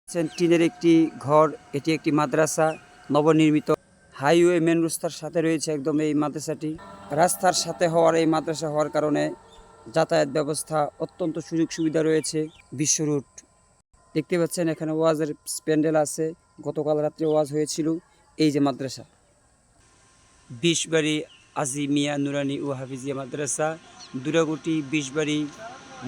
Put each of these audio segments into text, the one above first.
টিনের একটি ঘর, এটি একটি মাদ্রাসা নবনির্মিত। হাইওয়ে মেন রাস্তার সাথে রয়েছে একদম এই মাদ্রাসাটি। রাস্তার সাথে হওয়ার এই মাদ্রাসা হওয়ার কারণে যাতায়াত ব্যবস্থা অত্যন্ত সুযোগ সুবিধা রয়েছে। বিশ্ব রুট দেখতে পাচ্ছেন, এখানে ওয়াজের প্যান্ডেল আছে। গতকাল রাত্রে ওয়াজ হয়েছিল। এই যে মাদ্রাসা, বিশবাড়ি আজিমিয়া নুরানি ও হাফিজিয়া মাদ্রাসা, দুরাগুটি, বিশবাড়ি,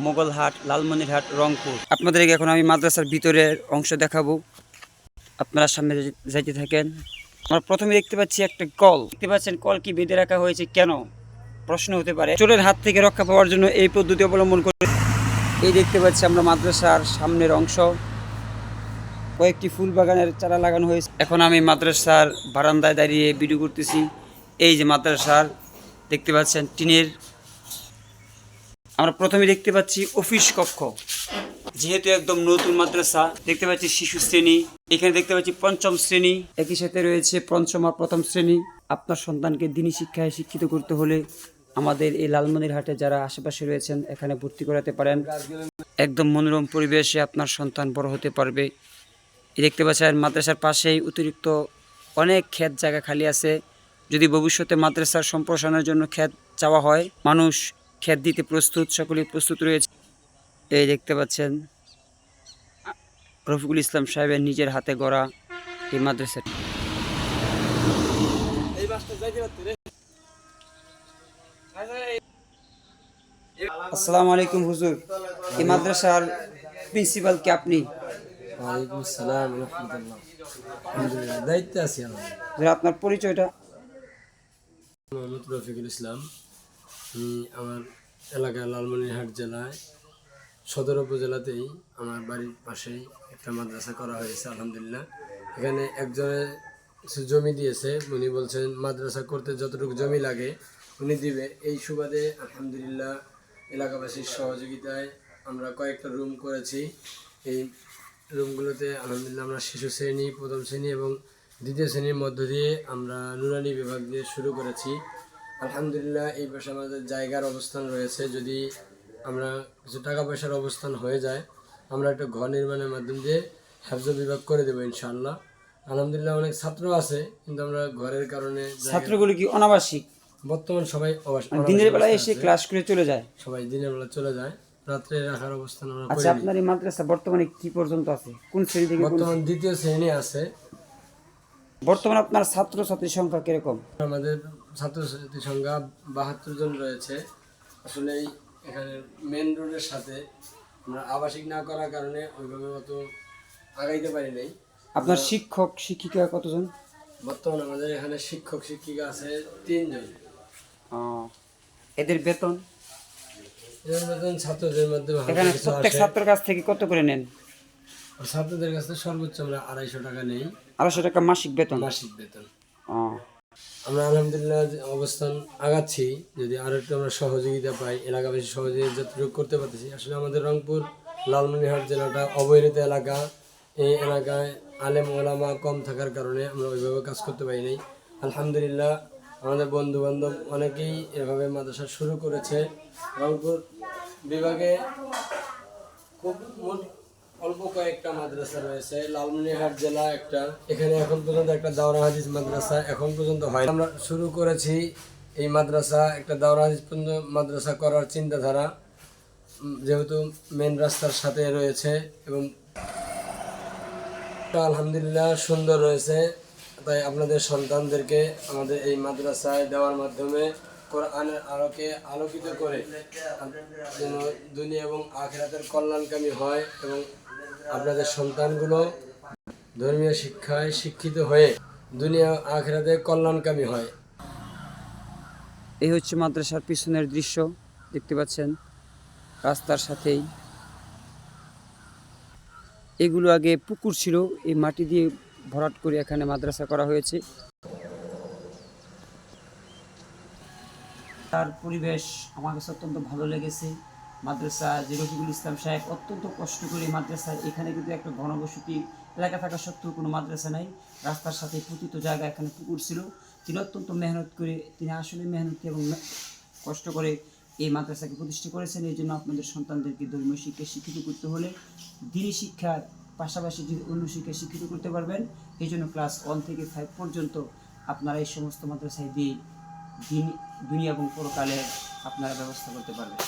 মোগলহাট, লালমনিরহাট, রংপুর। আপনাদেরকে এখন আমি মাদ্রাসার ভিতরের অংশ দেখাবো, আপনারা সামনে যাইতে থাকেন। আমরা প্রথমে দেখতে পাচ্ছি একটা কল। দেখতে পাচ্ছেন, কল কি বেঁধে রাখা হয়েছে কেন প্রশ্ন হতে পারে। চোরের হাত থেকে রক্ষা পাওয়ার জন্য এই পদ্ধতি অবলম্বন করে। এই দেখতে পাচ্ছি আমরা মাদ্রাসার সামনের অংশ, কয়েকটি ফুল বাগানের চারা লাগানো হয়েছে। এখন আমি মাদ্রাসার বারান্দায় দাঁড়িয়ে ভিডিও করতেছি। এই যে মাদ্রাসার দেখতে পাচ্ছেন টিনের। আমরা প্রথমে দেখতে পাচ্ছি অফিস কক্ষ, যেহেতু একদম নতুন মাদ্রাসা। দেখতে পাচ্ছি শিশু শ্রেণী, এখানে দেখতে পাচ্ছি পঞ্চম শ্রেণী, একই সাথে রয়েছে পঞ্চম আর প্রথম শ্রেণী। আপনার সন্তানকে দিনী শিক্ষায় শিক্ষিত করতে হলে আমাদের এই লালমনিরহাটে যারা আশেপাশে রয়েছেন এখানে ভর্তি করাতে পারেন। একদম মনোরম পরিবেশে আপনার সন্তান বড় হতে পারবে। এই দেখতে পাচ্ছেন মাদ্রাসার পাশেই অতিরিক্ত অনেক ক্ষেত জায়গা খালি আছে। যদি ভবিষ্যতে মাদ্রাসার সম্প্রসারণের জন্য ক্ষেত চাওয়া হয়, মানুষ ক্ষেত দিতে প্রস্তুত, সকলেই প্রস্তুত রয়েছে। এই দেখতে পাচ্ছেন রফিকুল ইসলাম সাহেবের নিজের হাতে গড়া এই মাদ্রাসাটি। আসসালামু আলাইকুম হুজুর, এই মাদ্রাসার প্রিন্সিপাল কি আপনি? ওয়ালাইকুম আসসালাম রাহমাতুল্লাহ। আলহামদুলিল্লাহ, দায়িত্বে আছি আমরা। আপনার পরিচয়টা? মোহাম্মদ রফিকুল ইসলাম। আমি আমার এলাকায় লালমনিরহাট জেলায় সদর উপজেলাতেই আমার বাড়ির পাশেই একটা মাদ্রাসা করা হয়েছে। আলহামদুলিল্লাহ, এখানে একজনে কিছু জমি দিয়েছে। উনি বলছেন মাদ্রাসা করতে যতটুকু জমি লাগে উনি দিবে। এই সুবাদে আলহামদুলিল্লাহ এলাকাবাসীর সহযোগিতায় আমরা কয়েকটা রুম করেছি। এই রুমগুলোতে আলহামদুলিল্লাহ আমরা শিশু শ্রেণী, প্রথম শ্রেণী এবং দ্বিতীয় শ্রেণীর মধ্য দিয়ে আমরা নুরানি বিভাগ দিয়ে শুরু করেছি। আলহামদুলিল্লাহ এই পাশে আমাদের জায়গার অবস্থান রয়েছে। যদি আমরা কিছু টাকা পয়সার অবস্থান হয়ে যায়, আমরা একটা ঘর নির্মাণের মাধ্যম দিয়ে হেফজ বিভাগ করে দেবো ইনশাআল্লাহ। আলহামদুলিল্লাহ অনেক ছাত্র আছে, কিন্তু আমরা ঘরের কারণে ছাত্রগুলো কি অনাবাসিক? বর্তমান সবাই দিনের বেলায় এসে ক্লাস করে চলে যায়? সবাই দিনের বেলা চলে যায়, রাত্রে রাখার অবস্থান আমরা করি। আচ্ছা, আপনার এই মাদ্রাসা বর্তমানে কি পর্যন্ত আছে? কোন শ্রেণী থেকে? বর্তমান দ্বিতীয় শ্রেণী আছে। বর্তমানে আপনার ছাত্রছাত্রীর সংখ্যা কিরকম? আমাদের ছাত্রছাত্রীর সংখ্যা 72 জন রয়েছে। আসলে এখানে মেন রোডের সাথে আমরা আবাসিক না করার কারণে ওইভাবে অত আগাইতে পারি নাই। আপনার শিক্ষক শিক্ষিকা কতজন? বর্তমানে আমাদের এখানে শিক্ষক শিক্ষিকা আছে 3 জন। এদের বেতন? এদের বেতন ছাত্রদের মাধ্যমে এখানে প্রত্যেক ছাত্রের কাছ থেকে কত করে নেন? ছাত্রদের কাছে সর্বোচ্চ আমরা 250 টাকা নেই। 250 টাকা মাসিক বেতন? মাসিক বেতন। আমরা আলহামদুলিল্লাহ অবস্থান আগাচ্ছি। যদি আরো একটু আমরা সহযোগিতা পাই, এলাকাবাসী সহযোগিতা যতটুকু করতে পারতেছি। আসলে আমাদের রংপুর লালমনিরহাট জেলাটা অবহেলিত এলাকা। এই এলাকায় আলেম ওলামা কম থাকার কারণে আমরা ওইভাবে কাজ করতে পারি নাই। আলহামদুলিল্লাহ আমাদের বন্ধু বান্ধব অনেকেই এভাবে মাদ্রাসা শুরু করেছে। রংপুর বিভাগে খুব অল্প কয়েকটা মাদ্রাসা রয়েছে। লালমনিরহাট জেলা একটা, এখানে এখন পর্যন্ত একটা দাওরা হাদিস মাদ্রাসা এখন পর্যন্ত হয়। আমরা শুরু করেছি এই মাদ্রাসা, একটা দাওরা হাদিস মাদ্রাসা করার চিন্তাধারা, যেহেতু মেন রাস্তার সাথে রয়েছে এবং আলহামদুলিল্লাহ সুন্দর রয়েছে। তাই আপনাদের সন্তানদেরকে আমাদের এই মাদ্রাসায় দেওয়ার মাধ্যমে কোরআনের আলোকে আলোকিত করে যেন দুনিয়া এবং আখিরাতের কল্যাণকামী হয় এবং আপনাদের সন্তানগুলো ধর্মীয় শিক্ষায় শিক্ষিত হয়ে দুনিয়া আখিরাতে কল্যাণকামী হয়। এই হচ্ছে মাদ্রাসার পিছনের দৃশ্য, দেখতে পাচ্ছেন রাস্তার সাথেই। এগুলো আগে পুকুর ছিল, এই মাটি দিয়ে ভরাট করে এখানে মাদ্রাসা করা হয়েছে। তার পরিবেশ আমার কাছে অত্যন্ত ভালো লেগেছে। মাদ্রাসা যে রফিকুল ইসলাম সাহেব অত্যন্ত কষ্ট করে মাদ্রাসা, এখানে কিন্তু একটা ঘনবসতি এলাকা থাকা সত্ত্বেও কোনো মাদ্রাসা নাই। রাস্তার সাথে প্রতিটি জায়গা এখানে পুকুর ছিল। তিনি অত্যন্ত মেহনত করে, তিনি আসলে মেহনত এবং কষ্ট করে এই মাদ্রাসাকে প্রতিষ্ঠা করেছেন। এই জন্য আপনাদের সন্তানদেরকে ধর্মীয় শিক্ষায় শিক্ষিত করতে হলে দিনী শিক্ষার পাশাপাশি যদি অন্য শিক্ষায় শিক্ষিত করতে পারবেন। এই জন্য ক্লাস 1 থেকে 5 পর্যন্ত আপনারা এই সমস্ত মাদ্রাসায় দিয়ে দুনিয়া এবং পরকালে আপনারা ব্যবস্থা করতে পারবেন।